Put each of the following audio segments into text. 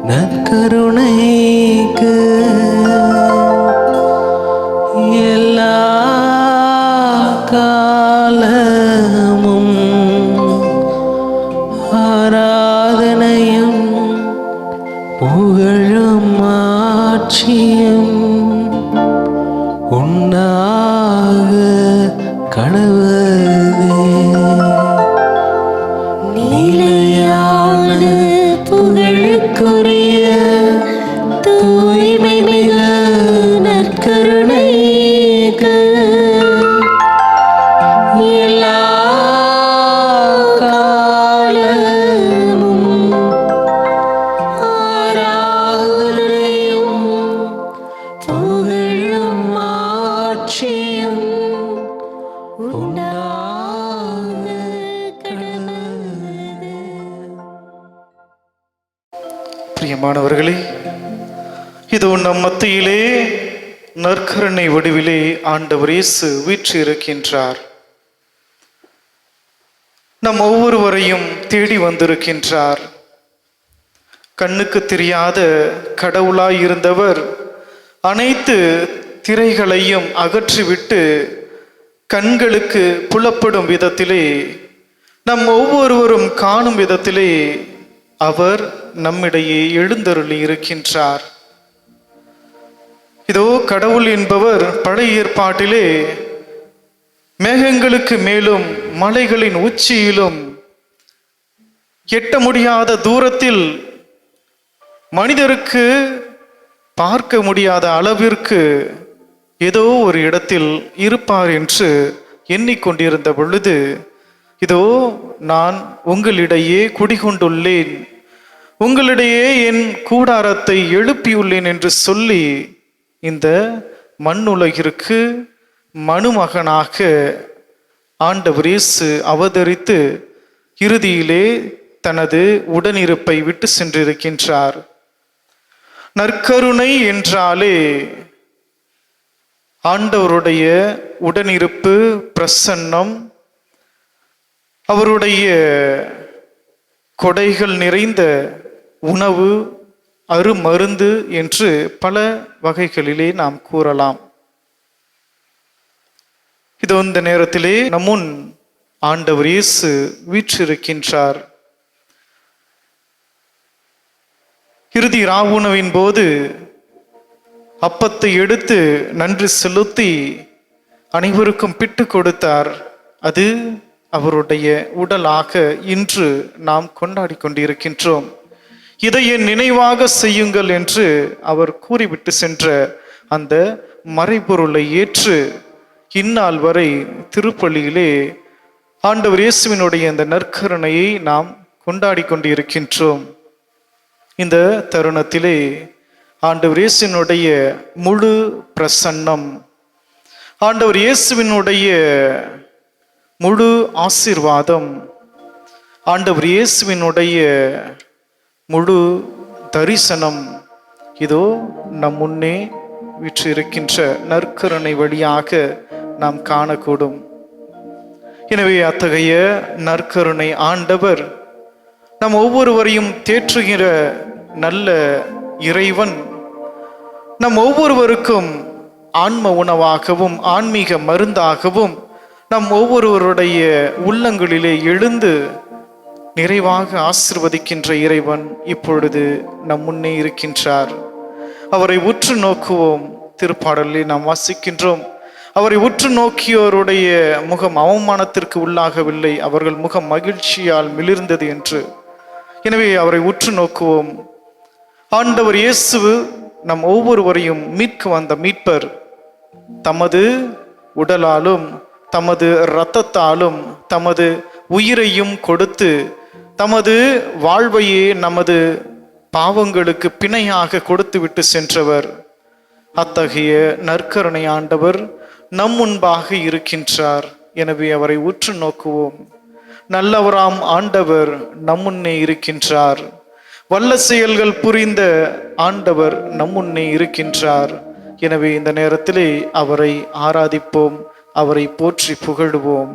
நற்கருணைக்கு எல்லா காலமும் ஆராதனையும் புகழும் ஆட்சியும் உண்டாக கடவுளே. நிலையான புகழுக்குரிய தூய்மை மிகு நற்கருணைக்கு எல்லா காலமும் ஆராதனையும் புகழும் ஆட்சியும் உண்டாக கடவுளே. பிரியமானவர்களே, இதோ நம் மத்தியிலே நற்கருணை வடிவிலே ஆண்டவர் இயேசு வீற்றிருக்கின்றார். நம் ஒவ்வொருவரையும் தேடி வந்திருக்கின்றார். கண்ணுக்கு தெரியாத கடவுளாய் இருந்தவர் அனைத்து திரைகளையும் அகற்றிவிட்டு கண்களுக்கு புலப்படும் விதத்திலே, நம் ஒவ்வொருவரும் காணும் விதத்திலே அவர் நம்மிடையே எழுந்தருளி இருக்கின்றார். இதோ கடவுள் என்பவர் பழைய ஏற்பாட்டிலே மேகங்களுக்கு மேலும் மலைகளின் உச்சியிலும் எட்ட முடியாத தூரத்தில் மனிதருக்கு பார்க்க முடியாத அளவிற்கு ஏதோ ஒரு இடத்தில் இருப்பார் என்று எண்ணிக்கொண்டிருந்த பொழுது, இதோ நான் உங்களிடையே குடிகொண்டுள்ளேன், உங்களிடையே என் கூடாரத்தை எழுப்பியுள்ளேன் என்று சொல்லி இந்த மண்ணுலகிற்கு மனுமகனாக ஆண்டவர் இயேசு அவதரித்து இறுதியிலே தனது உடனிருப்பை விட்டு சென்றிருக்கின்றார். நற்கருணை என்றாலே ஆண்டவருடைய உடனிருப்பு, பிரசன்னம், அவருடைய கொடைகள் நிறைந்த உணவு, அருமருந்து என்று பல வகைகளிலே நாம் கூறலாம். இது இந்த நேரத்திலே நம்முன் ஆண்டவர் இயேசு வீற்றிருக்கின்றார். இறுதி ராவுணவின் போது அப்பத்தை எடுத்து நன்றி செலுத்தி அனைவருக்கும் பிட்டு கொடுத்தார். அது அவருடைய உடலாக இன்று நாம் கொண்டாடி கொண்டிருக்கின்றோம். இதை என் நினைவாக செய்யுங்கள் என்று அவர் கூறிவிட்டு சென்ற அந்த மறைபொருளை ஏற்று இந்நாள் வரை திருப்பலியிலே ஆண்டவர் இயேசுவினுடைய இந்த நற்கருணையை நாம் கொண்டாடி கொண்டிருக்கின்றோம். இந்த தருணத்திலே ஆண்டவர் இயேசுவினுடைய முழு பிரசன்னம், ஆண்டவர் இயேசுவினுடைய முழு ஆசீர்வாதம், ஆண்டவர் இயேசுவினுடைய முழு தரிசனம் இதோ நம் முன்னே விற்றிருக்கின்ற நற்கருணை வழியாக நாம் காணக்கூடும். எனவே அத்தகைய நற்கருணை ஆண்டவர் நம் ஒவ்வொருவரையும் தேற்றுகிற நல்ல இறைவன் நம் ஒவ்வொருவருக்கும் ஆன்ம உணவாகவும் ஆன்மீக மருந்தாகவும் நம் ஒவ்வொருவருடைய உள்ளங்களிலே எழுந்து நிறைவாக ஆசிர்வதிக்கின்ற இறைவன் இப்பொழுது நம் முன்னே இருக்கின்றார். அவரை உற்று நோக்குவோம். திருப்பாடலில் நாம் வாசிக்கின்றோம், அவரை உற்று நோக்கியோருடைய முகம் அவமானத்திற்கு உள்ளாகவில்லை, அவர்கள் முகம் மகிழ்ச்சியால் மிளிர்ந்தது என்று. எனவே அவரை உற்று நோக்குவோம். ஆண்டவர் இயேசு நம் ஒவ்வொருவரையும் மீட்க வந்த மீட்பர். தமது உடலாலும் தமது இரத்தத்தாலும் தமது உயிரையும் கொடுத்து தமது வாழ்வையே நமது பாவங்களுக்கு பிணையாக கொடுத்து விட்டு சென்றவர். அத்தகைய நற்கருணை ஆண்டவர் நம் முன்பாக இருக்கின்றார். எனவே அவரை உற்று நோக்குவோம். நல்லவராம் ஆண்டவர் நம் முன்னே இருக்கின்றார். வல்ல செயல்கள் புரிந்த ஆண்டவர் நம் முன்னே இருக்கின்றார். எனவே இந்த நேரத்திலே அவரை ஆராதிப்போம், அவரை போற்றி புகழுவோம்.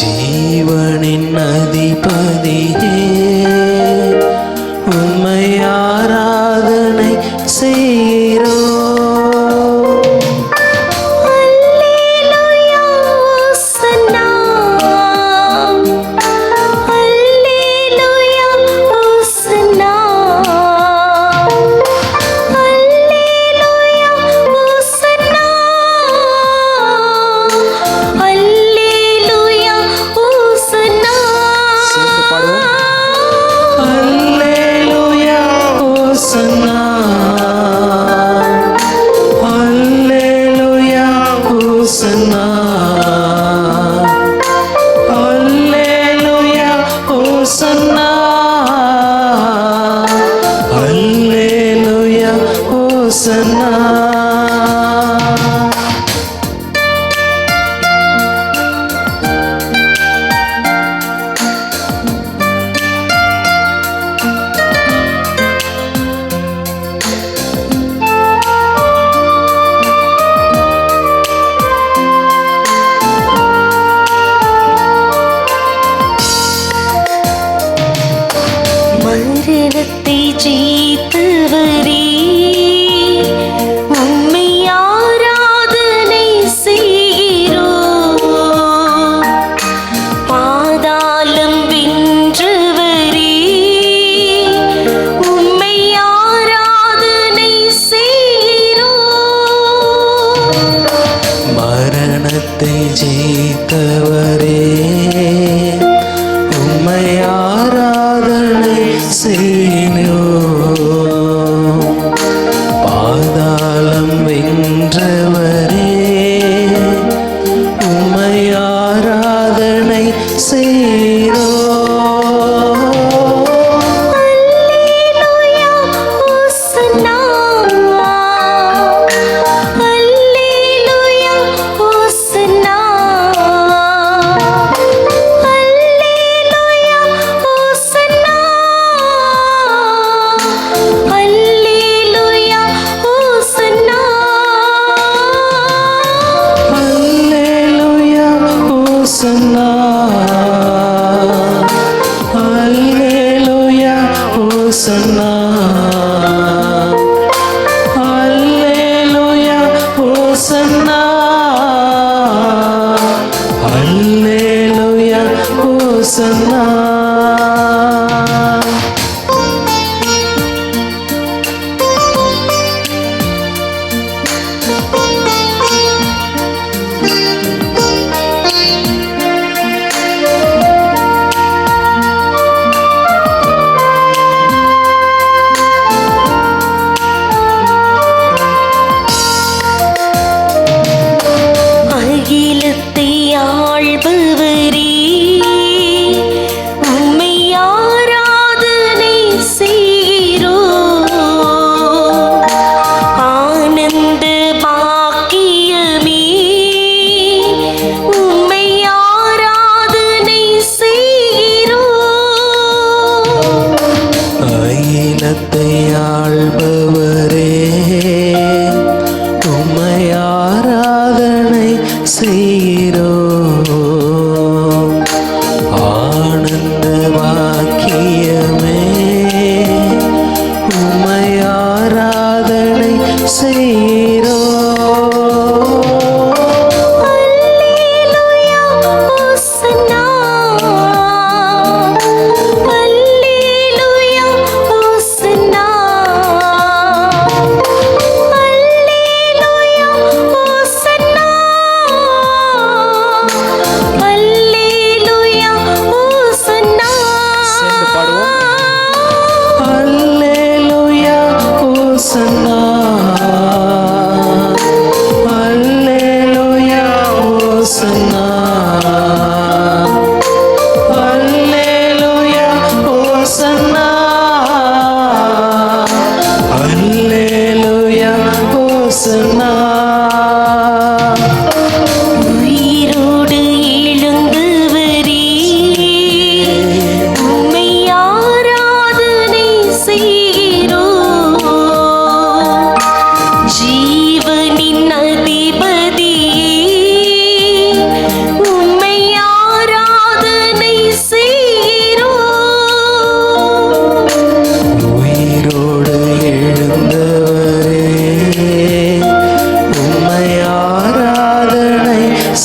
ஜீவனின் அதிபதியே உம்மை ஆராதனை செய்கிறோம். மரணத்தை ஜெயித்தவரே உம்மை ஆராதனை செய்கிறோம். பாதாளம் வென்றவரே உம்மை ஆராதனை செய்கிறோம். மரணத்தை ஜெயித்தவரே உம்மை ஆராதனை செய்கிறோம். பாதாளம் வென்றவரே உம்மை ஆராதனை செய்கிறோம்.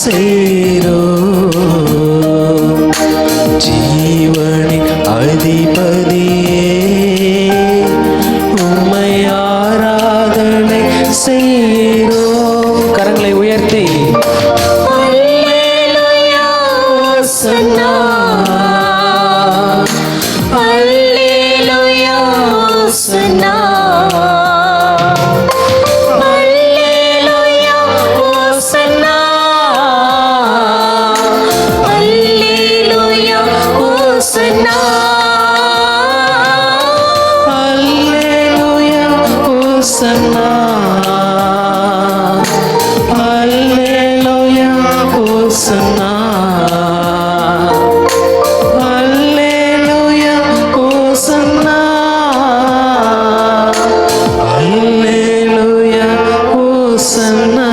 செய்கிறோம். ஜீவனின் அதிபதியே உம்மை ஆராதனை செய்கிறோம். கரங்களை உயர்த்தி அல்லேலூயா ஓசன்னா அல்லேலூயா ஓசன்னா அல்லேலூயா ஓசன்னா அல்லேலூயா ஓசன்னா அல்லேலூயா ஓசன்னா அல்லேலூயா ஓசன்னா அல்லேலூயா ஓசன்னா அல்லேலூயா ஓசன்னா.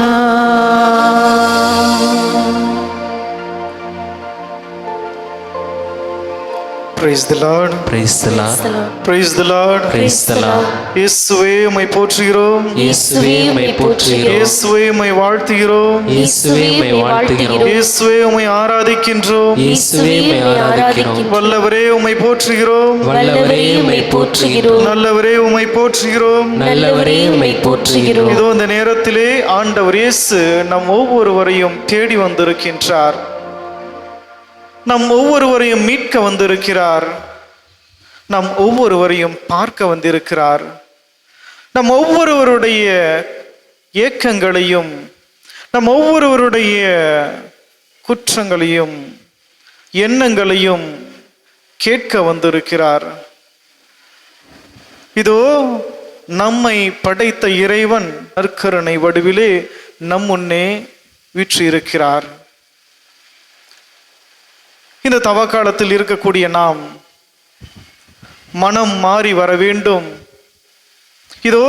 Praise the Lord. Praise the Lord. Praise the Lord. Praise the Lord. இயேசுவே உம்மை போற்றுகிறோம். இயேசுவே உம்மை போற்றுகிறோம். இயேசுவே உம்மை வாழ்த்துகிறோம். இயேசுவே உம்மை வாழ்த்துகிறோம். இயேசுவே உம்மை ஆராதிக்கின்றோம். இயேசுவே உம்மை ஆராதிக்கிறோம். வல்லவரே உம்மை போற்றுகிறோம். வல்லவரே உம்மை போற்றுகிறோம். நல்லவரே உம்மை போற்றுகிறோம். நல்லவரே உம்மை போற்றுகிறோம். இதோ இந்த நேரத்திலே ஆண்டவர் இயேசு நம் ஒவ்வொருவரையும் தேடி வந்திருக்கின்றார். நம் ஒவ்வொருவரையும் மீட்க வந்திருக்கிறார். நம் ஒவ்வொருவரையும் பார்க்க வந்திருக்கிறார். நம் ஒவ்வொருவருடைய ஏக்கங்களையும் நம் ஒவ்வொருவருடைய குற்றங்களையும் எண்ணங்களையும் கேட்க வந்திருக்கிறார். இதோ நம்மை படைத்த இறைவன் நற்கருணை வடிவிலே நம் முன்னே வீற்றிருக்கிறார். இந்த தவக்காலத்தில் இருக்கக்கூடிய நாம் மனம் மாறி வர வேண்டும். இதோ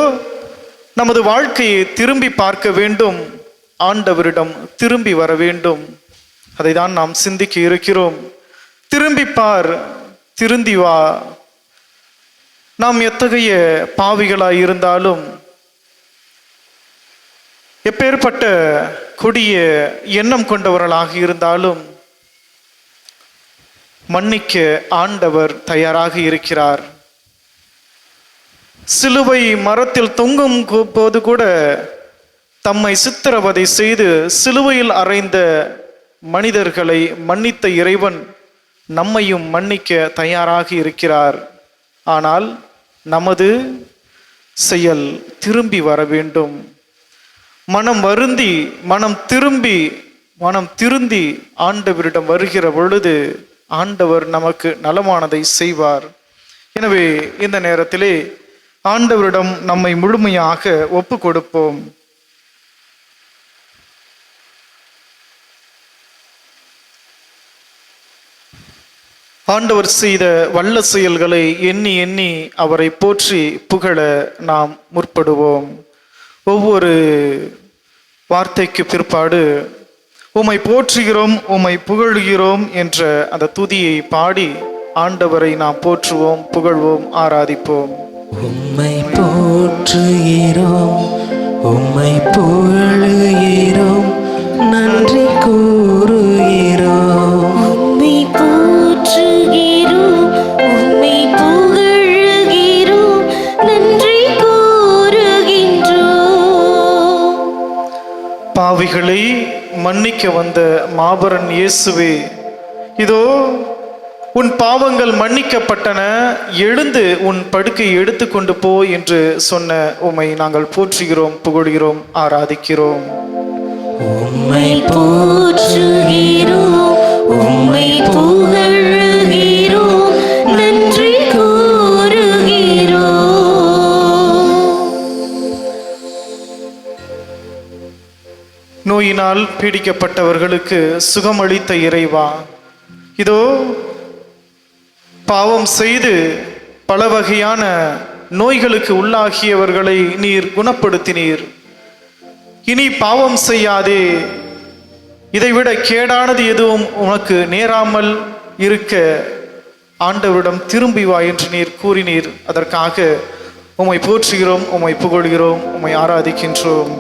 நமது வாழ்க்கையை திரும்பி பார்க்க வேண்டும். ஆண்டவரிடம் திரும்பி வர வேண்டும். அதை தான் நாம் சிந்திக்க இருக்கிறோம். திரும்பி பார், திருந்தி வா. நாம் எத்தகைய பாவிகளாய் இருந்தாலும், எப்பேற்பட்ட கொடிய எண்ணம் கொண்டவர்களாக இருந்தாலும் மன்னிக்க ஆண்டவர் தயாராக இருக்கிறார். சிலுவை மரத்தில் தொங்கும் போது கூட தம்மை சித்திரவதை செய்து சிலுவையில் அறைந்த மனிதர்களை மன்னித்த இறைவன் நம்மையும் மன்னிக்க தயாராக இருக்கிறார். ஆனால் நமது செயல் திரும்பி வர வேண்டும். மனம் வருந்தி மனம் திருந்தி ஆண்டவரிடம் வருகிற பொழுது ஆண்டவர் நமக்கு நலமானதை செய்வார். எனவே இந்த நேரத்திலே ஆண்டவரிடம் நம்மை முழுமையாக ஒப்பு கொடுப்போம். ஆண்டவர் செய்த வல்ல செயல்களை எண்ணி எண்ணி அவரை போற்றி புகழ நாம் முற்படுவோம். ஒவ்வொரு வார்த்தைக்கு பிற்பாடு உம்மை போற்றுகிறோம், உம்மை புகழுகிறோம் என்ற அந்த துதியை பாடி ஆண்டவரை நாம் போற்றுவோம், புகழ்வோம், ஆராதிப்போம். உம்மை போற்றுகிறோம், உம்மை புகழுகிறோம், நன்றி கூறுகிறோம். உம்மை போற்றுகிறோம், உம்மை புகழுகிறோம், நன்றி கூறுகின்றோம். பாவிகளை மன்னிக்க வந்த மாபரன் இயேசுவே, இதோ உன் பாவங்கள் மன்னிக்கப்பட்டன, எழுந்து உன் படுக்கையை எடுத்துக்கொண்டு போ என்று சொன்ன உம்மை நாங்கள் போற்றுகிறோம், புகழ்கிறோம், ஆராதிக்கிறோம். உம்மை போற்றுகிறோம், உம்மை புகழுகிறோம், நன்றி கூறுகிறோம். நோயினால் பீடிக்கப்பட்டவர்களுக்கு சுகமளித்த இறைவா, இதோ பாவம் செய்து பல வகையான நோய்களுக்கு உள்ளாகியவர்களை நீர் குணப்படுத்தினீர். இனி பாவம் செய்யாதே, இதைவிட கேடானது எதுவும் உனக்கு நேராமல் இருக்க ஆண்டவரிடம் திரும்பி வா என்று நீர் கூறினீர். அதற்காக உம்மை போற்றுகிறோம், உம்மை புகழ்கிறோம், உம்மை ஆராதிக்கின்றோம்.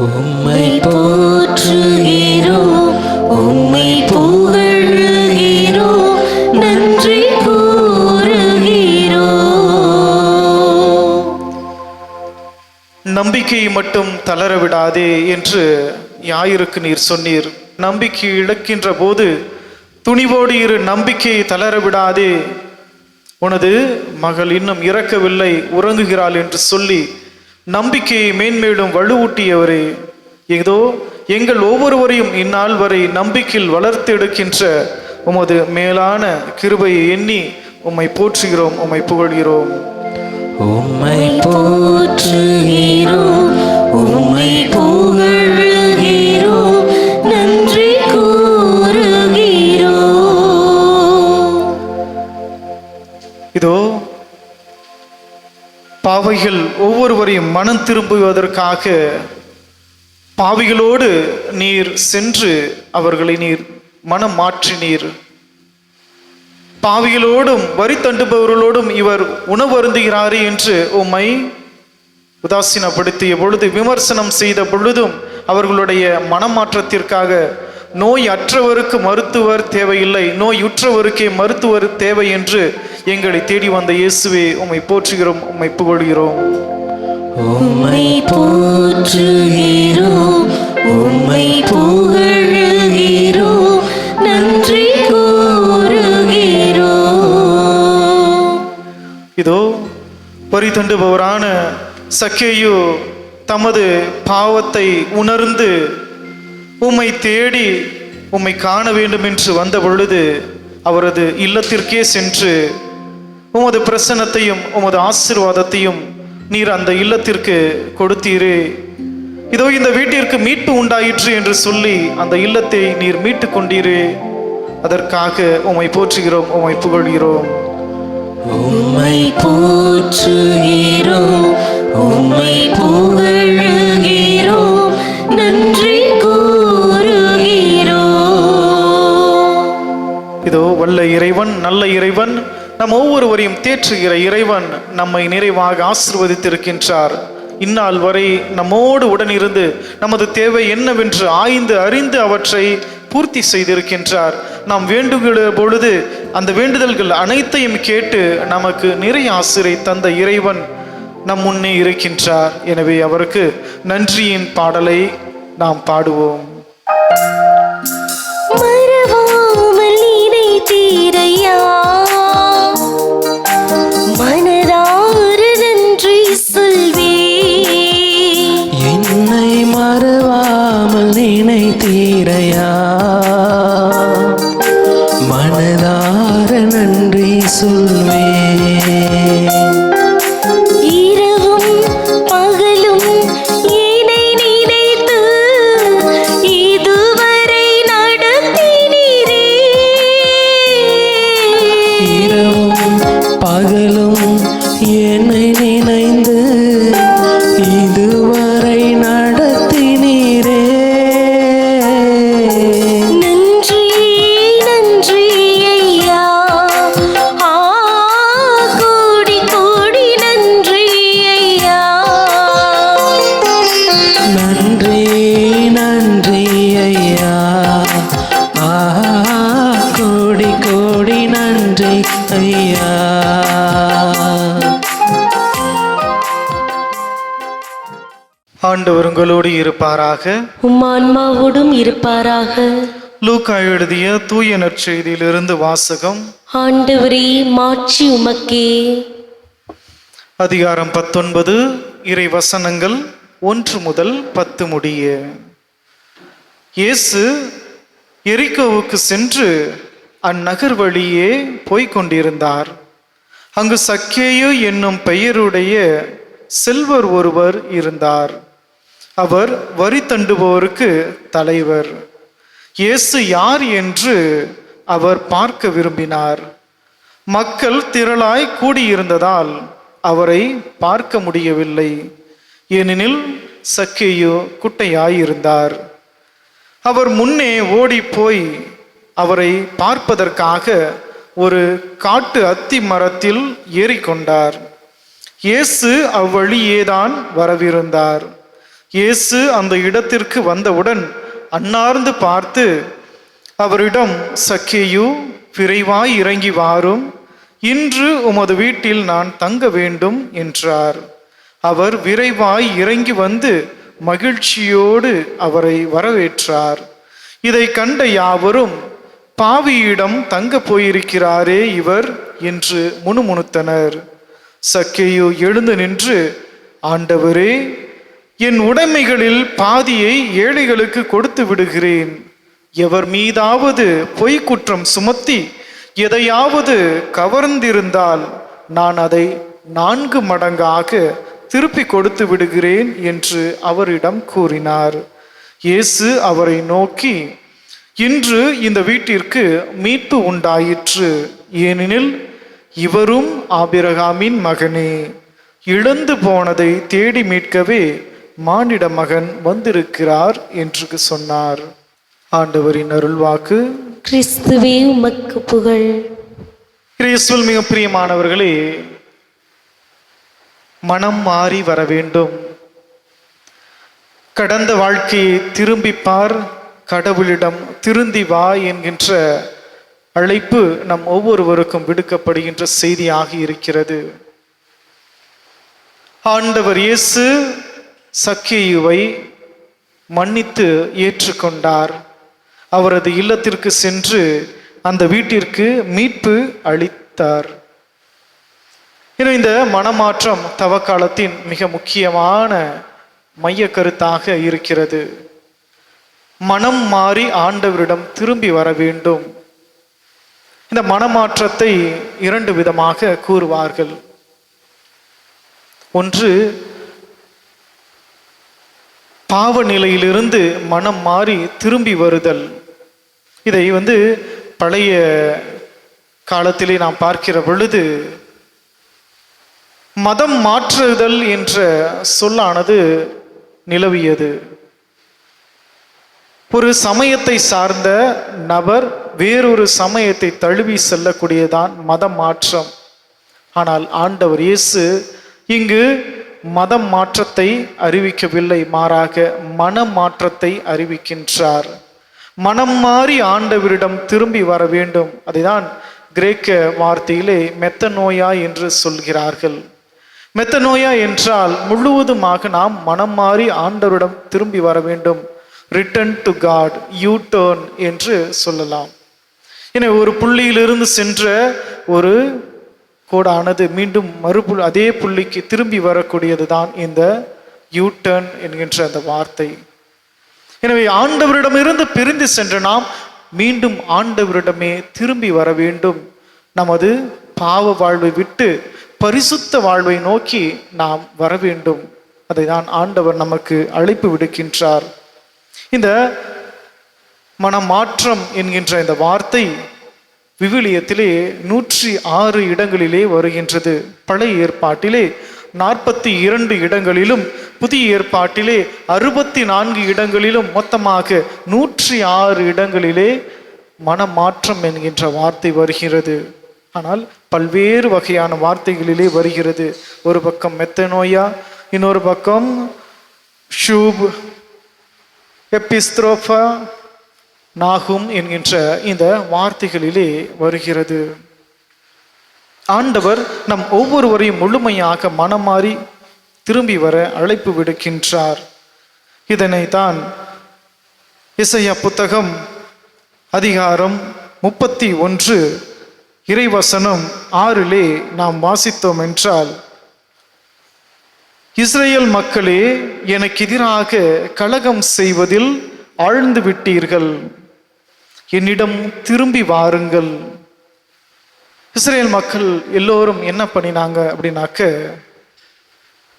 உம்மை போற்றுகிறோம், உம்மை புகழுகிறோம், நன்றி கூறுகிறோம். நம்பிக்கையை மட்டும் தளர விடாதே என்று யாயிருக்கு நீர் சொன்னீர். நம்பிக்கை இழக்கின்ற போது துணிவோடு இரு, நம்பிக்கையை தளர விடாதே, உனது மகள் இன்னும் இறக்கவில்லை, உறங்குகிறாள் என்று சொல்லி நம்பிக்கையை மேன்மேலும் வலுவூட்டியவரே, ஏதோ எங்கள் ஒவ்வொருவரையும் இந்நாள் வரை நம்பிக்கையில் வளர்த்தெடுக்கின்ற உமது மேலான கிருபையை எண்ணி உம்மை போற்றுகிறோம், உம்மை புகழ்கிறோம். உம்மை போற்றுகிறோம், உம்மை புகழுகிறோம், நன்றி கூறுகிறோம். இதோ பாவிகள் ஒவ்வொருவரையும் மனம் திரும்புவதற்காக பாவிகளோடு நீர் சென்று அவர்களை நீர் மனம் மாற்றினீர். பாவிகளோடும் வரி தண்டுபவர்களோடும் இவர் உணவு அருந்துகிறாரே என்று உம்மை உதாசீனப்படுத்திய பொழுது, விமர்சனம் செய்த பொழுதும் அவர்களுடைய மனமாற்றத்திற்காக நோய் அற்றவருக்கு மருத்துவர் தேவையில்லை, நோயுற்றவருக்கே மருத்துவர் தேவை என்று எங்களை தேடி வந்த இயேசுவே, உம்மை போற்றுகிறோம், உம்மை புகழ்கிறோம். உம்மை போற்றுகிறோம், உம்மை புகழுகிறோம், நன்றி கூறுகிறோம். இதோ வரி தண்டுபவரான சக்கேயு தமது பாவத்தை உணர்ந்து உம்மை தேடி உம்மை காண வேண்டும் என்று வந்த பொழுது அவரது இல்லத்திற்கே சென்று உமது பிரசன்னத்தையும் உமது ஆசீர்வாதத்தையும் நீர் அந்த இல்லத்திற்கு கொடுத்தீரே. இதோ இந்த வீட்டிற்கு மீட்பு உண்டாயிற்று என்று சொல்லி அந்த இல்லத்தை நீர் மீட்டு கொண்டீரே. அதற்காக உம்மை போற்றுகிறோம், உம்மை புகழ்கிறோம். உம்மை போற்றுகிறோம், உம்மை புகழுகிறோம், நன்றி கூறுகிறோம். இதோ வல்ல இறைவன், நல்ல இறைவன், நம் ஒவ்வொருவரையும் தேற்றுகிற இறைவன் நம்மை நிறைவாக ஆசீர்வதித்திருக்கின்றார். இந்நாள் வரை நம்மோடு உடனிருந்து நமது தேவை என்னவென்று ஆய்ந்து அறிந்து அவற்றை பூர்த்தி செய்திருக்கின்றார். நாம் வேண்டுகிற பொழுது அந்த வேண்டுதல்கள் அனைத்தையும் கேட்டு நமக்கு நிறைய ஆசிரை தந்த இறைவன் நம் முன்னே இருக்கின்றார். எனவே அவருக்கு நன்றியின் பாடலை நாம் பாடுவோம். மறவாமல் நினைத்தீரையா, மனதார நன்றி சொல்வேன். என்னை மறவாமல் நினைத்தீரையா, மனதார நன்றி சொல்வேன். இரவும் பகலும் என்னை நினைத்து இதுவரை நடத்தினீரே. இரவும் பகலும் என்னை நினைந்து இதுவரை நடத்தினீரே. நன்றி நன்றி ஐயா, ஆ கோடி கோடி நன்றி ஐயா. நன்றி நன்றி ஐயா, ஆஹா கோடி கோடி நன்றி ஐயா. ஆண்டவர் உங்களோடு இருப்பாராக. உம் ஆன்மாவோடும் இருப்பாராக. லூக்கா எழுதிய தூய நற்செய்தியிலிருந்து வாசகம். ஆண்டவரே, மாட்சி உமக்கே. அதிகாரம் 19, இறை வசனங்கள் 1 முதல் 10 முடிய. இயேசு எரிகோவுக்கு சென்று அந்நகர் வழியே போய்க் கொண்டிருந்தார். அங்கு சக்கேயு என்னும் பெயருடைய செல்வர் ஒருவர் இருந்தார். அவர் வரி தண்டுபவருக்கு தலைவர். இயேசு யார் என்று அவர் பார்க்க விரும்பினார். மக்கள் திரளாய் கூடியிருந்ததால் அவரை பார்க்க முடியவில்லை. ஏனெனில் சக்கேயு குட்டையாயிருந்தார். அவர் முன்னே ஓடி போய் அவரை பார்ப்பதற்காக ஒரு காட்டு அத்தி மரத்தில் ஏறிக்கொண்டார். இயேசு அவ்வழியேதான் வரவிருந்தார். இயேசு அந்த இடத்திற்கு வந்தவுடன் அன்னார்ந்து பார்த்து அவரிடம், சக்கேயு, விரைவாய் இறங்கி வாரும், இன்று உமது வீட்டில் நான் தங்க வேண்டும் என்றார். அவர் விரைவாய் இறங்கி வந்து மகிழ்ச்சியோடு அவரை வரவேற்றார். இதை கண்ட யாவரும், பாவியிடம் தங்க போயிருக்கிறாரே இவர் என்று முணுமுணுத்தனர். சக்கேயு எழுந்து நின்று, ஆண்டவரே, என் உடைமைகளில் பாதியை ஏழைகளுக்கு கொடுத்து விடுகிறேன். எவர் மீதாவது பொய் குற்றம் சுமத்தி எதையாவது கவர்ந்திருந்தால் நான் அதை 4 மடங்காக திருப்பி கொடுத்து விடுகிறேன் என்று அவரிடம் கூறினார். இயேசு அவரை நோக்கி, இன்று இந்த வீட்டிற்கு மீட்பு உண்டாயிற்று, ஏனெனில் இவரும் ஆபிரகாமின் மகனே. இழந்து போனதை தேடி மீட்கவே மானிட மகன் வந்திருக்கிறார் என்று சொன்னார். ஆண்டவரின் அருள்வாக்கு. கிறிஸ்துவே உமக்கு புகழ். கிறிஸ்துவில் மிக பிரியமானவர்களே, மனம் மாறி வர வேண்டும். கடந்த வாழ்க்கையை திரும்பி பார், கடவுளிடம் திருந்தி வா என்கின்ற அழைப்பு நம் ஒவ்வொருவருக்கும் விடுக்கப்படுகின்ற செய்தியாக இருக்கிறது. ஆண்டவர் இயேசு சக்கேயுவை மன்னித்து ஏற்றுக்கொண்டார். அவரது இல்லத்திற்கு சென்று அந்த வீட்டிற்கு மீட்பு அளித்தார். இந்த மனமாற்றம் தவக்காலத்தின் மிக முக்கியமான மைய கருத்தாக இருக்கிறது. மனம் மாறி ஆண்டவரிடம் திரும்பி வர வேண்டும். இந்த மனமாற்றத்தை 2 விதமாக கூறுவார்கள். ஒன்று, பாவ நிலையிலிருந்து மனம் மாறி திரும்பி வருதல். இதை பழைய காலத்திலே நாம் பார்க்கிற பொழுது மதம் மாற்றுதல் என்ற சொல்லானது நிலவியது. ஒரு சமயத்தை சார்ந்த நபர் வேறொரு சமயத்தை தழுவி செல்லக்கூடியதான் மதம் மாற்றம். ஆனால் ஆண்டவர் இயேசு இங்கு மதம் மாற்றத்தை அறிவிக்கவில்லை, மாறாக மன மாற்றத்தை அறிவிக்கின்றார். மனம் மாறி ஆண்டவரிடம் திரும்பி வர வேண்டும். அதைதான் கிரேக்க வார்த்தையிலே மெத்தனோயா என்று சொல்கிறார்கள். மெத்தனோயா என்றால் முழுவதுமாக நாம் மனம் மாறி ஆண்டவரிடம் திரும்பி வர வேண்டும். Return to God, U turn என்று சொல்லலாம். எனவே ஒரு புள்ளியிலிருந்து சென்ற ஒரு கோடானது மீண்டும் அதே புள்ளிக்கு திரும்பி வரக்கூடியது தான் இந்த யூ டர்ன் என்கின்ற அந்த வார்த்தை. எனவே ஆண்டவரிடமிருந்து பிரிந்து சென்ற நாம் மீண்டும் ஆண்டவரிடமே திரும்பி வர வேண்டும். நமது பாவ வாழ்வை விட்டு பரிசுத்த வாழ்வை நோக்கி நாம் வர வேண்டும். அதை தான் ஆண்டவர் நமக்கு அழைப்பு விடுக்கின்றார். இந்த மனமாற்றம் என்கின்ற இந்த வார்த்தை விவிலியத்திலே 106 இடங்களிலே வருகின்றது. பழைய ஏற்பாட்டிலே 42 இடங்களிலும், புதிய ஏற்பாட்டிலே 64 இடங்களிலும், மொத்தமாக 106 இடங்களிலே மனமாற்றம் என்கின்ற வார்த்தை வருகிறது. ஆனால் பல்வேறு வகையான வார்த்தைகளிலே வருகிறது. ஒரு பக்கம் மெத்தனோயா, இன்னொரு பக்கம் ஷூப், எபிஸ்திரோபா, நாகும் என்கின்ற இந்த வார்த்தைகளிலே வருகிறது. ஆண்டவர் நம் ஒவ்வொருவரையும் முழுமையாக மனமாறி திரும்பி வர அழைப்பு விடுக்கின்றார். இதனை தான் எசையா புத்தகம் அதிகாரம் 31 இறைவசனம் 6 நாம் வாசித்தோம் என்றால், இஸ்ரேல் மக்களே, எனக்கு எதிராக கலகம் செய்வதில் ஆழ்ந்து விட்டீர்கள், என்னிடம் திரும்பி வாருங்கள். இஸ்ரேல் மக்கள் எல்லோரும் என்ன பண்ணினாங்க அப்படின்னாக்க,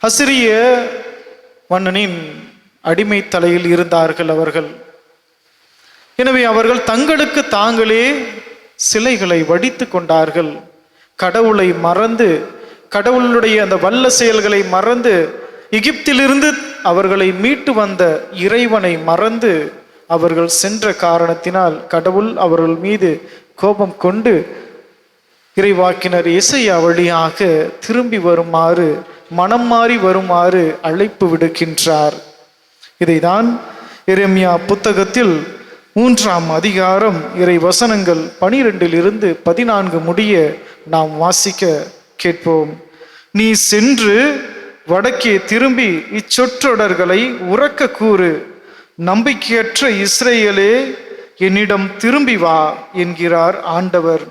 அசிரிய மன்னனின் அடிமை தலையில் இருந்தார்கள் அவர்கள். எனவே அவர்கள் தங்களுக்கு தாங்களே சிலைகளை வடித்து கொண்டார்கள். கடவுளை மறந்து, கடவுளுடைய அந்த வல்ல செயல்களை மறந்து, எகிப்திலிருந்து அவர்களை மீட்டு வந்த இறைவனை மறந்து அவர்கள் சென்ற காரணத்தினால் கடவுள் அவர்கள் மீது கோபம் கொண்டு இறைவாக்கினர் எசையா வழியாக திரும்பி வருமாறு, மனம் மாறி வருமாறு அழைப்பு விடுக்கின்றார். இதைதான் எரேமியா புத்தகத்தில் 3ஆம் அதிகாரம் இறை வசனங்கள் 12 14 முடிய நாம் வாசிக்க கேட்போம். நீ சென்று வடக்கே திரும்பி இச்சொற்றொடர்களை உரக்க கூறு. நம்பிக்கையற்ற இஸ்ரேலே, என்னிடம் திரும்பி வா என்கிறார் ஆண்டவர்.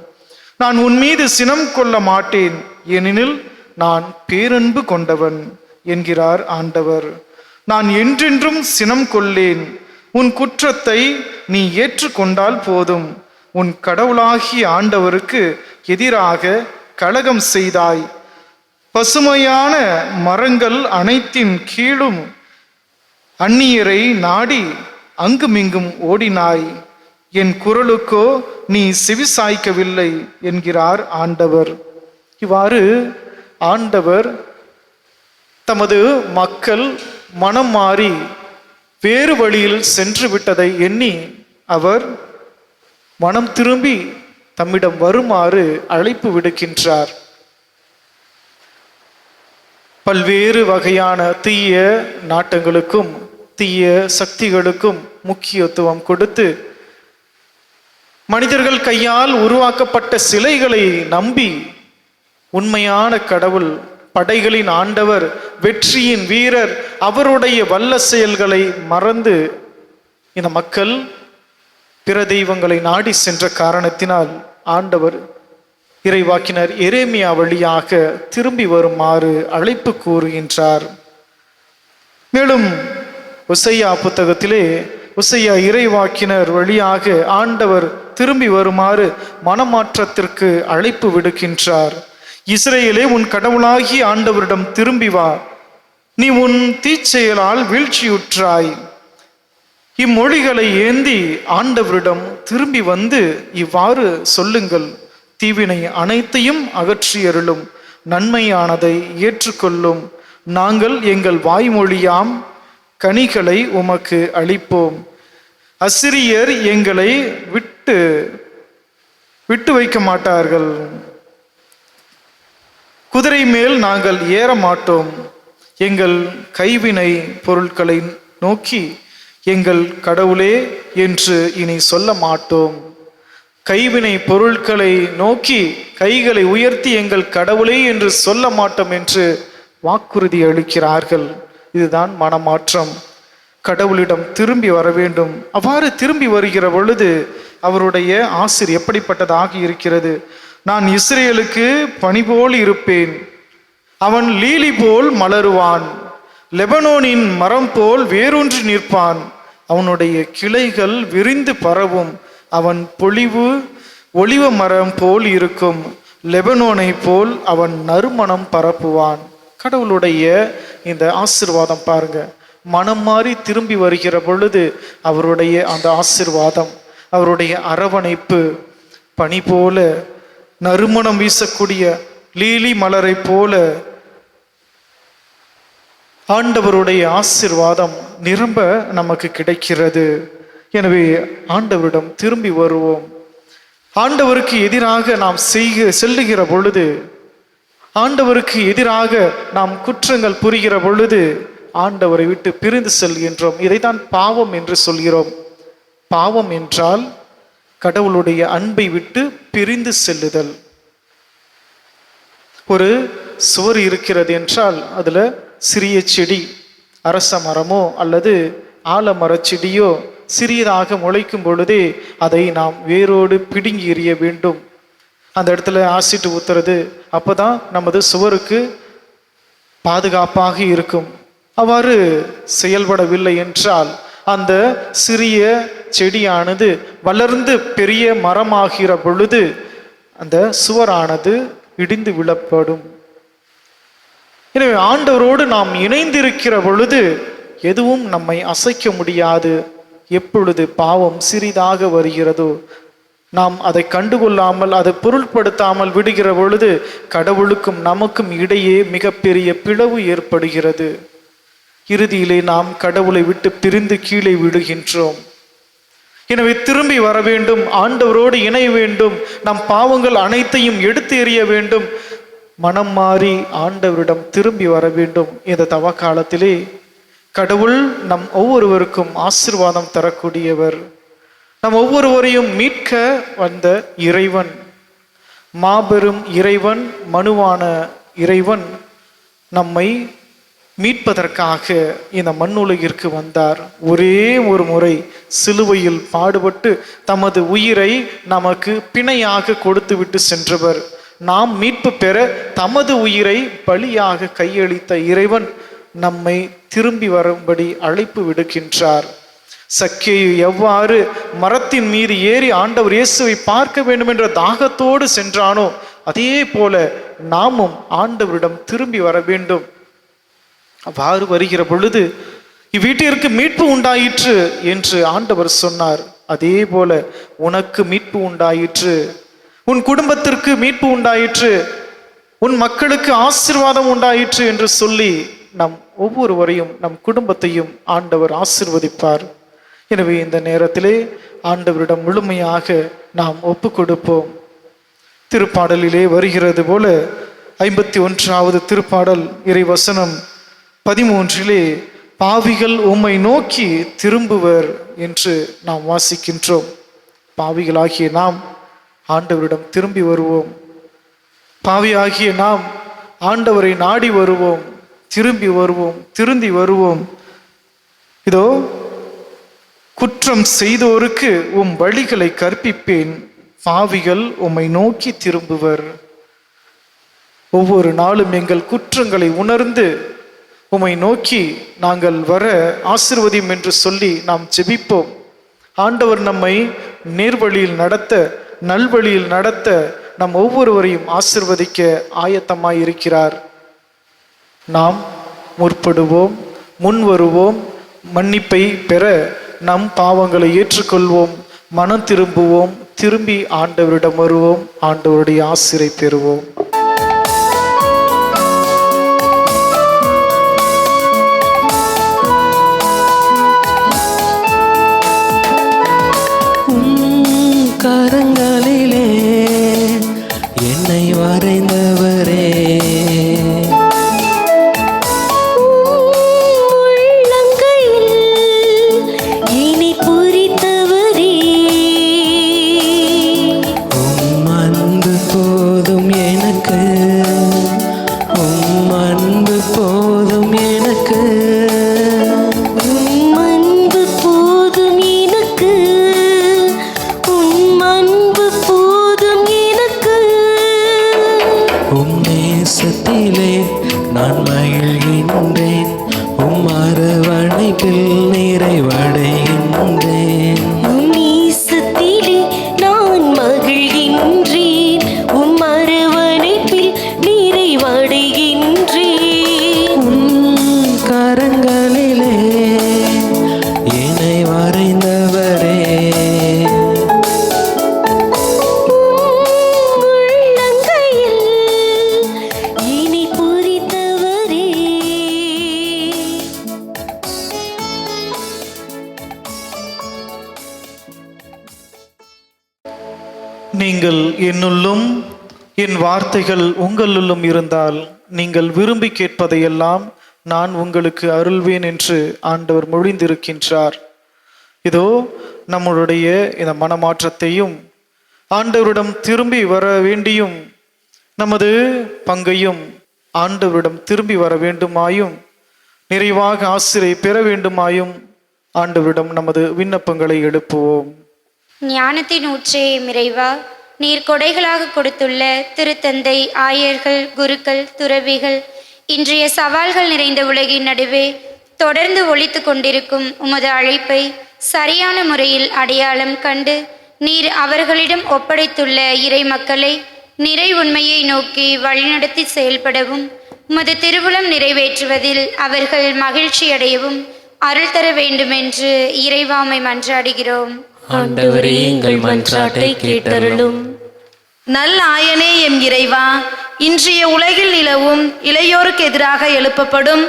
நான் உன் மீது சினம் கொள்ள மாட்டேன், ஏனெனில் நான் பேரன்பு கொண்டவன் என்கிறார் ஆண்டவர். நான் என்றென்றும் சினம் கொள்ளேன். உன் குற்றத்தை நீ ஏற்றுக்கொண்டால் போதும். உன் கடவுளாகிய ஆண்டவருக்கு எதிராக கலகம் செய்தாய். பசுமையான மரங்கள் அனைத்தின் கீழும் அந்நியரை நாடி அங்குமிங்கும் ஓடினாய். என் குரலுக்கோ நீ செவிசாய்க்கவில்லை என்கிறார் ஆண்டவர். இவ்வாறு ஆண்டவர் தமது மக்கள் மனம் மாறி வேறு வழியில் சென்று விட்டதை எண்ணி அவர் மனம் திரும்பி தம்மிடம் வருமாறு அழைப்பு விடுக்கின்றார். பல்வேறு வகையான தீய நாட்டங்களுக்கும் தீய சக்திகளுக்கும் முக்கியத்துவம் கொடுத்து மனிதர்கள் கையால் உருவாக்கப்பட்ட சிலைகளை நம்பி உண்மையான கடவுள், படைகளின் ஆண்டவர், வெற்றியின் வீரர், அவருடைய வல்ல செயல்களை மறந்து இந்த மக்கள் பிற தெய்வங்களை நாடி சென்ற காரணத்தினால் ஆண்டவர் இறைவாக்கினர் எரேமியா வழியாக திரும்பி வருமாறு அழைப்பு கூறுகின்றார். மேலும் ஓசையா புத்தகத்திலே ஓசையா இறைவாக்கினர் வழியாக ஆண்டவர் திரும்பி வருமாறு மனமாற்றத்திற்கு அழைப்பு விடுக்கின்றார். இஸ்ரேலே, உன் கடவுளாகிய ஆண்டவரிடம் திரும்பி வா. நீ உன் தீச்செயலால் வீழ்ச்சியுற்றாய். இம்மொழிகளை ஏந்தி ஆண்டவரிடம் திரும்பி வந்து இவ்வாறு சொல்லுங்கள். தீவினை அனைத்தையும் அகற்றியருளும், நன்மையானதை ஏற்றுக்கொள்ளும். நாங்கள் எங்கள் வாய்மொழியாம் கனிகளை உமக்கு அளிப்போம். அசிரியர் எங்களை விட்டு வைக்க மாட்டார்கள். குதிரை மேல் நாங்கள் ஏற மாட்டோம். எங்கள் கைவினை பொருட்களை நோக்கி எங்கள் கடவுளே என்று இனி சொல்ல மாட்டோம். கைவினை பொருட்களை நோக்கி கைகளை உயர்த்தி எங்கள் கடவுளே என்று சொல்ல மாட்டோம் என்று வாக்குறுதி அளிக்கிறார்கள். இதுதான் மனமாற்றம். கடவுளிடம் திரும்பி வர வேண்டும். அவ்வாறு திரும்பி வருகிற பொழுது அவருடைய ஆசிர் எப்படிப்பட்டதாக இருக்கிறது? நான் இஸ்ரேலுக்கு பனி போல் இருப்பேன். அவன் லீலி போல் மலருவான். லெபனோனின் மரம் போல் வேரூன்றி நிற்பான். அவனுடைய கிளைகள் விரிந்து பரவும். அவன் ஒளிவ மரம் போல் இருக்கும். லெபனோனை போல் அவன் நறுமணம் பரப்புவான். கடவுளுடைய இந்த ஆசிர்வாதம் பாருங்க. மனம் மாறி திரும்பி வருகிற பொழுது அவருடைய அந்த ஆசிர்வாதம், அவருடைய அரவணைப்பு பனி போல, நறுமணம் வீசக்கூடிய லீலி மலரை போல ஆண்டவருடைய ஆசிர்வாதம் நிரம்ப நமக்கு கிடைக்கிறது. எனவே ஆண்டவரிடம் திரும்பி வருவோம். ஆண்டவருக்கு எதிராக நாம் செல்லுகிற பொழுது, ஆண்டவருக்கு எதிராக நாம் குற்றங்கள் புரிகிற பொழுது ஆண்டவரை விட்டு பிரிந்து செல்கின்றோம். இதைத்தான் பாவம் என்று சொல்கிறோம். பாவம் என்றால் கடவுளுடைய அன்பை விட்டு பிரிந்து செல்லுதல். ஒரு சுவர் இருக்கிறது என்றால் அதுல சிறிய செடி, அரச மரமோ அல்லது ஆலமர செடியோ சிறியதாக முளைக்கும் பொழுதே அதை நாம் வேரோடு பிடுங்கி எறிய வேண்டும். அந்த இடத்துல ஆசிட் ஊத்துறது, அப்போதான் நமது சுவருக்கு பாதுகாப்பாக இருக்கும். அவ்வாறு செயல்படவில்லை என்றால் அந்த சிறிய செடியானது வளர்ந்து பெரிய மரமாகிற பொழுது அந்த சுவரானது இடிந்து விழப்படும். எனவே ஆண்டவரோடு நாம் இணைந்திருக்கிற பொழுது எதுவும் நம்மை அசைக்க முடியாது. எப்பொழுது பாவம் சிறிதாக வருகிறதோ, நாம் அதை கண்டுகொள்ளாமல் அதை பொருட்படுத்தாமல் விடுகிற பொழுது கடவுளுக்கும் நமக்கும் இடையே மிகப்பெரிய பிளவு ஏற்படுகிறது. இறுதியிலே நாம் கடவுளை விட்டு பிரிந்து கீழே விடுகின்றோம். எனவே திரும்பி வர வேண்டும், ஆண்டவரோடு இணைய வேண்டும், நம் பாவங்கள் அனைத்தையும் எடுத்து எறிய வேண்டும், மனம் மாறி ஆண்டவரிடம் திரும்பி வர வேண்டும். இந்த தவ காலத்திலே கடவுள் நம் ஒவ்வொருவருக்கும் ஆசீர்வாதம் தரக்கூடியவர். நம் ஒவ்வொருவரையும் மீட்க வந்த இறைவன், மாபெரும் இறைவன், மனுவான இறைவன் நம்மை மீட்பதற்காக இந்த மண்ணுலகிற்கு வந்தார். ஒரே ஒரு முறை சிலுவையில் பாடுபட்டு தமது உயிரை நமக்கு பிணையாக கொடுத்து விட்டு சென்றவர். நாம் மீட்பு பெற தமது உயிரை பலியாக கையளித்த இறைவன் நம்மை திரும்பி வரும்படி அழைப்பு விடுக்கின்றார். சக்கேயு எவ்வாறு மரத்தின் மீது ஏறி ஆண்டவர் இயேசுவை பார்க்க வேண்டும் என்ற தாகத்தோடு சென்றானோ அதே போல நாமும் ஆண்டவரிடம் திரும்பி வர வேண்டும். அவ்வாறு வருகிற பொழுது இவ்வீட்டிற்கு மீட்பு உண்டாயிற்று என்று ஆண்டவர் சொன்னார். அதே போல உனக்கு மீட்பு உண்டாயிற்று, உன் குடும்பத்திற்கு மீட்பு உண்டாயிற்று, உன் மக்களுக்கு ஆசீர்வாதம் உண்டாயிற்று என்று சொல்லி நம் ஒவ்வொருவரையும் நம் குடும்பத்தையும் ஆண்டவர் ஆசீர்வதிப்பார். எனவே இந்த நேரத்திலே ஆண்டவரிடம் முழுமையாக நாம் ஒப்பு கொடுப்போம். திருப்பாடலிலே வருகிறது போல 51வது திருப்பாடல் இறைவசனம் 13 பாவிகள் உம்மை நோக்கி திரும்புவர் என்று நாம் வாசிக்கின்றோம். பாவிகளாகிய நாம் ஆண்டவரிடம் திரும்பி வருவோம். பாவியாகிய நாம் ஆண்டவரை நாடி வருவோம், திரும்பி வருவோம், திருந்தி வருவோம். இதோ குற்றம் செய்தோருக்கு உம் வழிகளை கற்பிப்பேன், பாவிகள் உம்மை நோக்கி திரும்புவர். ஒவ்வொரு நாளும் எங்கள் குற்றங்களை உணர்ந்து உம்மை நோக்கி நாங்கள் வர ஆசீர்வதியும் என்று சொல்லி நாம் ஜெபிப்போம். ஆண்டவர் நம்மை நேர்வழியில் நடத்த, நல்வழியில் நடத்த, நம் ஒவ்வொருவரையும் ஆசீர்வதிக்க ஆயத்தமாய் இருக்கிறார். நாம் முற்படுவோம், முன் வருவோம், மன்னிப்பை பெற நம் பாவங்களை ஏற்றுக்கொள்வோம், மனம் திரும்புவோம், திரும்பி ஆண்டவரிடம் வருவோம், ஆண்டவருடைய ஆசீரை பெறுவோம். கரங்களிலே என்னை வரைந்தவரே, நான் மகிழ்கின்றேன், உம் அரவணைப்பில் நிறைவடைகின்றேன். உம் நேசத்திலே நான் மகிழ்கின்றேன், உம் அரவணைப்பில் நிறைவடைகின்றேன். உம் கரங்களிலே என்னை வரைந்தவரே, நீங்கள் என்னுள்ளும் என் வார்த்தைகள் உங்களுள்ளும் இருந்தால் நீங்கள் விரும்பி கேட்பதையெல்லாம் நான் உங்களுக்கு அருள்வேன் என்று ஆண்டவர் மொழிந்திருக்கின்றார். இதோ நம்மளுடைய இந்த மனமாற்றத்தையும் ஆண்டவரிடம் திரும்பி வர வேண்டியும் நமது பங்கையும் ஆண்டவரிடம் திரும்பி வர வேண்டுமாயும் நிறைவாக ஆசிரை பெற வேண்டுமாயும் ஆண்டவரிடம் நமது விண்ணப்பங்களை எழுப்புவோம். ஞானத்தின் ஊற்றே இறைவா, நீர் கொடைகளாக கொடுத்துள்ள திருத்தந்தை, ஆயர்கள், குருக்கள், துறவிகள் இன்றைய சவால்கள் நிறைந்த உலகின் நடுவே தொடர்ந்து ஒலித்து கொண்டிருக்கும் உமது அழைப்பை சரியான முறையில் அடையாளம் கண்டு நீர் அவர்களிடம் ஒப்படைத்துள்ள இறை மக்களை நிறை உண்மையை நோக்கி வழிநடத்தி செயல்படவும் உமது திருவுளம் நிறைவேற்றுவதில் அவர்கள் மகிழ்ச்சி அடையவும் அருள் தர வேண்டுமென்று இறைவாமை மன்றாடுகிறோம். ஆண்டவரே, எங்கள் மன்றாட்டை கேட்டருளும். நல் ஆயனே எம் இறைவா, இன்றைய உலகில் நிலவும் இளையோருக்கு எதிராக எழுப்பப்படும்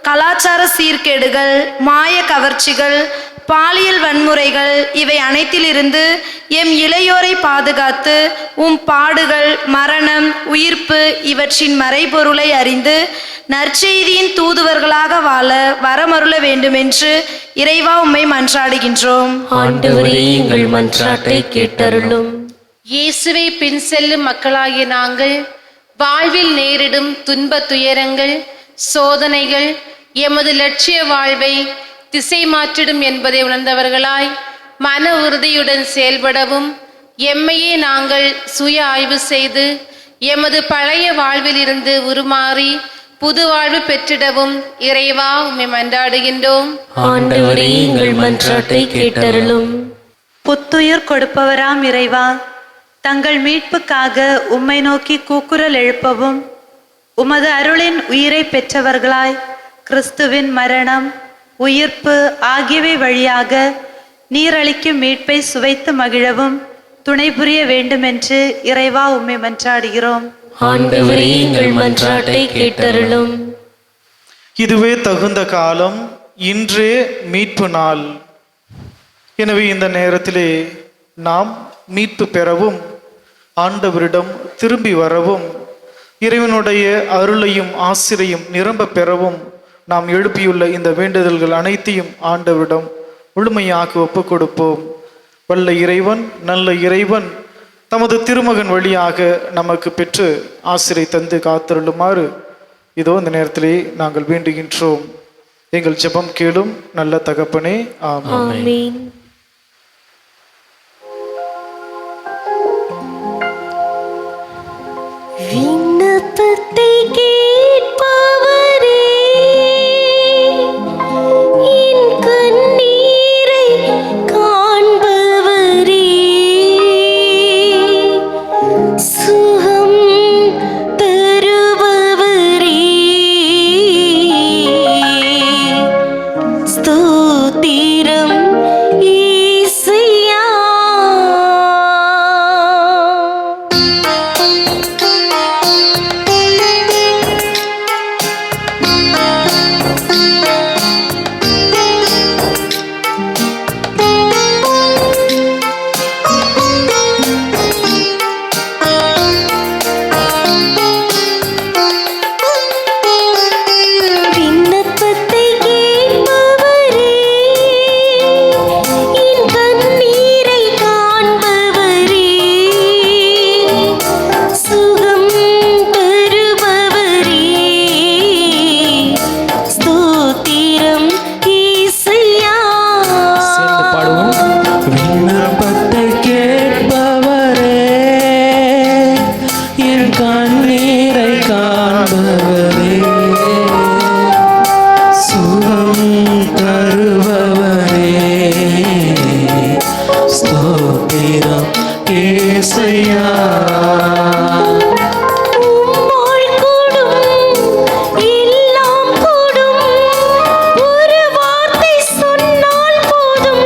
கலாச்சார சீர்கேடுகள், மாய கவர்ச்சிகள், பாலியல் வன்முறைகள் இவை அனைத்திலிருந்து எம் இளையோரை பாதுகாத்து உம் பாடுகள், மரணம், உயிர்ப்பு இவற்றின் மறைபொருளை அறிந்து நற்செய்தியின் தூதுவர்களாக வாழ வரமருள வேண்டுமென்று இறைவா உம்மை மன்றாடுகின்றோம். ஆண்டவரே எங்கள் மன்றாட்டை கேட்டருளும். இயேசுவை பின் செல்லும் மக்களாகிய நாங்கள் வாழ்வில் நேரிடும் துன்ப துயரங்கள், சோதனைகள் எமது லட்சிய வாழ்வை திசை மாற்றிடும் என்பதை உணர்ந்தவர்களாய் மன உறுதியுடன் செயல்படவும், எம்மையே நாங்கள் சுய ஆய்வு செய்து எமது பழைய வாழ்விலிருந்து உருமாறி புது வாழ்வு பெற்றிடவும் இறைவா உம்மை மன்றாடுகின்றோம். ஆண்டவரே எங்கள் மன்றாட்டை கேட்டருளும். புத்துயிர் கொடுப்பவராம் இறைவா, தங்கள் மீட்புக்காக உம்மை நோக்கி கூக்குரல் எழுப்பவும், உமது அருளின் உயிரை பெற்றவர்களாய் கிறிஸ்துவின் மரணம், உயிர்ப்பு ஆகியவை வழியாக நீரளிக்கும் மீட்பை சுவைத்து மகிழவும் துணை புரிய வேண்டுமென்று இறைவா உம்மை மன்றாடுகிறோம். ஆண்டவரே எங்கள் மன்றாட்டை கேட்டருளும். இதுவே தகுந்த காலம், இன்றே மீட்பு நாள். எனவே இந்த நேரத்திலே நாம் மீட்பு பெறவும், ஆண்டவரிடம் திரும்பி வரவும், இறைவனுடைய அருளையும் ஆசிரையும் நிரம்ப பெறவும் நாம் எழுப்பியுள்ள இந்த வேண்டுதல்கள் அனைத்தையும் ஆண்டவரிடம் முழுமையாக ஒப்புக் கொடுப்போம். வல்ல இறைவன், நல்ல இறைவன் தமது திருமகன் வழியாக நமக்கு பெற்று ஆசிரை தந்து காத்தருளுமாறு இதோ இந்த நேரத்திலே நாங்கள் வேண்டுகின்றோம். எங்கள் ஜெபம் கேளும் நல்ல தகப்பனே. ஆமென். ஆமென். விண்ணப்பத்தை கேட்பவரே, என் கண்ணீரை காண்பவரே, சுகம் தருபவரே, ஸ்தோத்திரம் இயேசுயா. விண்ணப்பத்தை கேட்பவரே, என் கண்ணீரை காண்பவரே, சுகம் தருபவரே, ஸ்தோத்திரம் இயேசுயா. சேர்ந்து பாடுவோம். விண்ணப்பத்தை கேட்பவரே, என் கண்ணீரை காண்பவரே, சுகம் தருபவரே, ஸ்தோத்திரம் இயேசுயா. உம்மால் கூடும், எல்லாம் கூடும், ஒரு வார்த்தை சொன்னால் போதும்.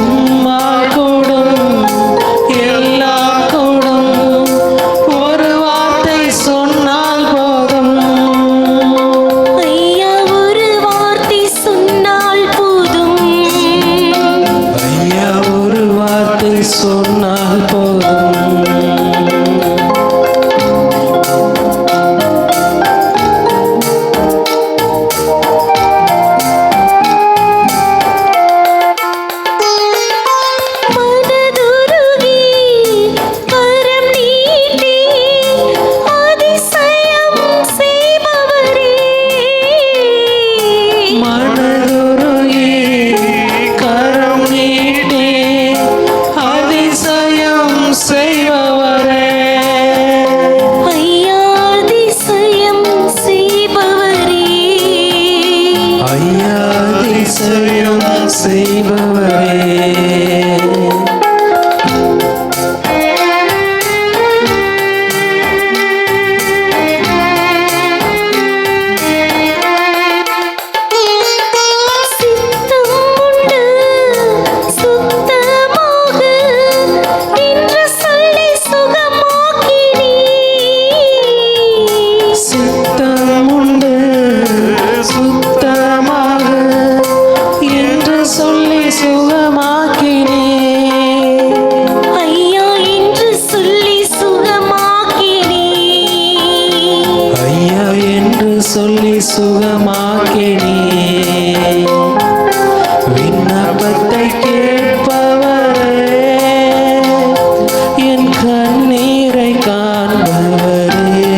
உம்மால் கூடும், எல்லாம் கூடும், ஒரு வார்த்தை சொன்னால் போதும். ஐயா, ஒரு வார்த்தை சொன்னால் போதும். ஐயா, ஒரு வார்த்தை சொன்னால் போதும். மனதுருகி கரம் நீட்டி அதிசயம் செய்பவரே, மனதுருகி கரம் நீட்டி அதிசயம் சுகமாக்கினே. விண்ணப்பத்தை கேட்பவரே, என் கண்ணீரை காண்பவரே,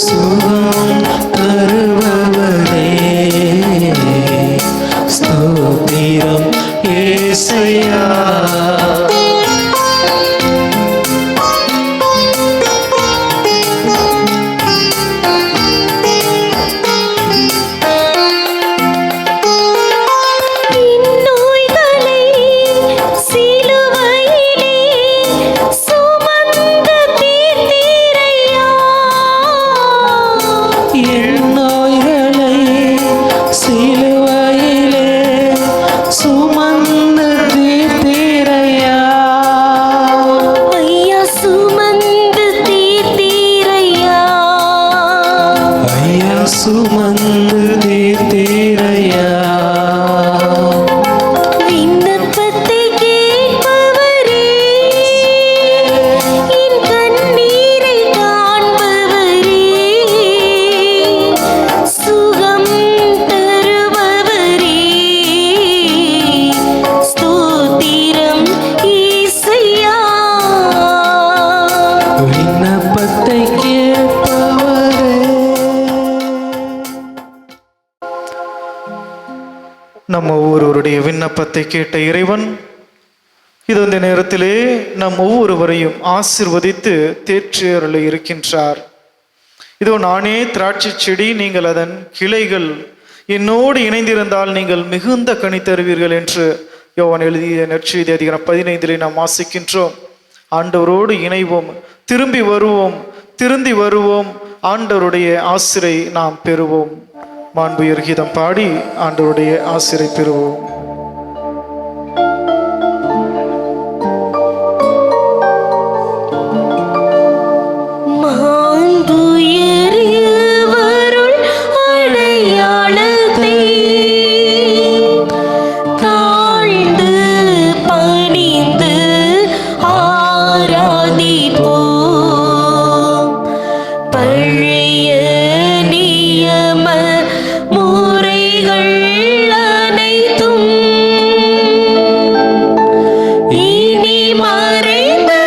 சுகம் தருபவரே, ஸ்தோத்திரம் ஏசையா. நோய்களை சிலுவையிலே சுமந்து தீர்த்தீரையா. என் நோய்களை சிலுவையிலே சுமந்து தீர்த்தீரையா. ஐயா சுமந்து தீர்த்தீரையா. ஐயா சுமந்து தீர்த்தீரையா. விண்ணப்பத்தை கேட்பவரே, என் கண்ணீரை காண்பவரே, சுகம் தருபவரே, ஸ்தோத்திரம் இயேசையா. விண்ணப்பத்தை கேட்பவரே. நம்ம ஒவ்வொருவருடைய விண்ணப்பத்தை கேட்ட இறைவன் இது இந்த நேரத்திலே நம் ஒவ்வொருவரையும் ஆசிர்வதித்து தேற்றி அருள இருக்கின்றார். இதோ நானே திராட்சை செடி, நீங்கள் அதன் கிளைகள், என்னோடு இணைந்திருந்தால் நீங்கள் மிகுந்த கனி தருவீர்கள் என்று யோவான் எழுதிய நற்செய்தி அதிகாரம் 15 நாம் வாசிக்கின்றோம். ஆண்டவரோடு இணைவோம், திரும்பி வருவோம், ஆண்டவருடைய ஆசிரை நாம் பெறுவோம். மாண்புயர் கீதம் பாடி ஆண்டவருடைய ஆசிரை பெறுவோம். மாண்புயரியவருள் அடையாளத்தை தாழ்ந்து பணிந்து ஆராதிப்போம். பழைய நியம முறைகள் அனைத்தும் இனி மறைந்து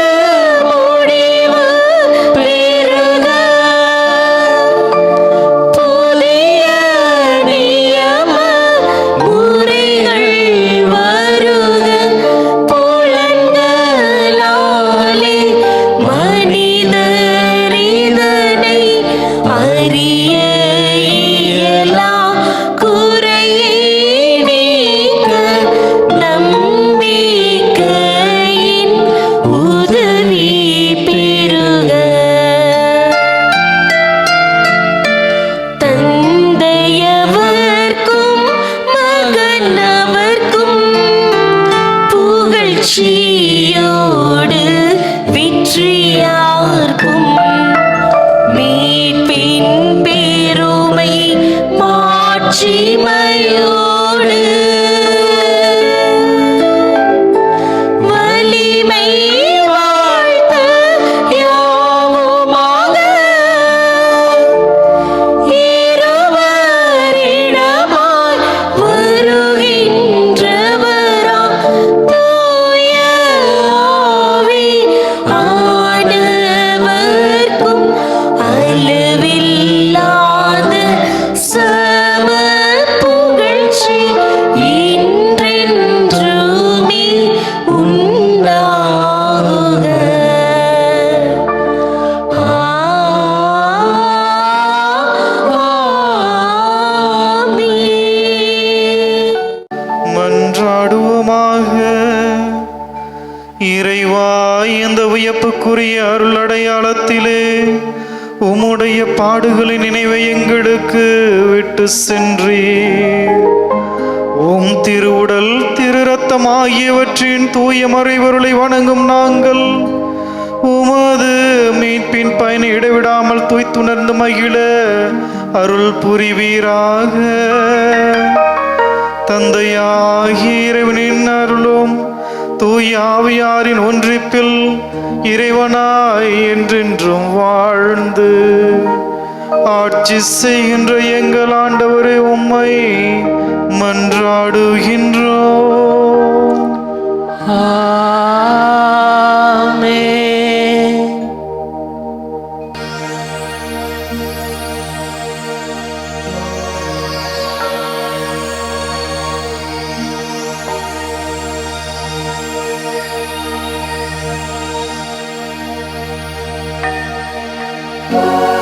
முடிவு பெறுக. புதிய நியம முறைகள் வருக. புலன்களாலே மனிதர் இதனை அறிய இயலா. குறையை நீக்க நம்பிக்கையின் உதவி பெறுக. தந்தையவர்க்கும் மகனவர்க்கும் புகழ்ச்சியோடு வெற்றியார்க்கும் மீட்பின் பெருமை மாட்சிமையோடு வலிமை வாழ்த்த யாவுமாக இருவரிடமாய் வருகின்றவராம் தூய ஆவி ஆனவர்க்கும் அளவில்லாத சம புகழ்ச்சி என்றென்றுமே உண்டாகுக. ஆமென். மன்றாடுவோமாக. இறைவா, இந்த வியப்புக்குரிய அருள் அடையாளத்திலே உம்முடைய பாடுகளின் நினைவை எங்களுக்கு விட்டு சென்றீர். உம் திருவுடல் திரு ரத்தம் ஆகியவற்றின் தூய மறைபொருளை வணங்கும் நாங்கள் உமது மீட்பின் பயனை இடைவிடாமல் தூய்த்துணர்ந்து மகிழ அருள் புரிவீராக. தந்தையாகிய இறைவனின் அருளும் தூய ஆவியாரின் ஒன்றிப்பில் இறைவனாய் என்றென்றும் வாழ்ந்து ஆட்சி செய்கின்ற எங்கள் ஆண்டவரே, உம்மை மன்றாடுகின்றோம். ஆமென். ஆ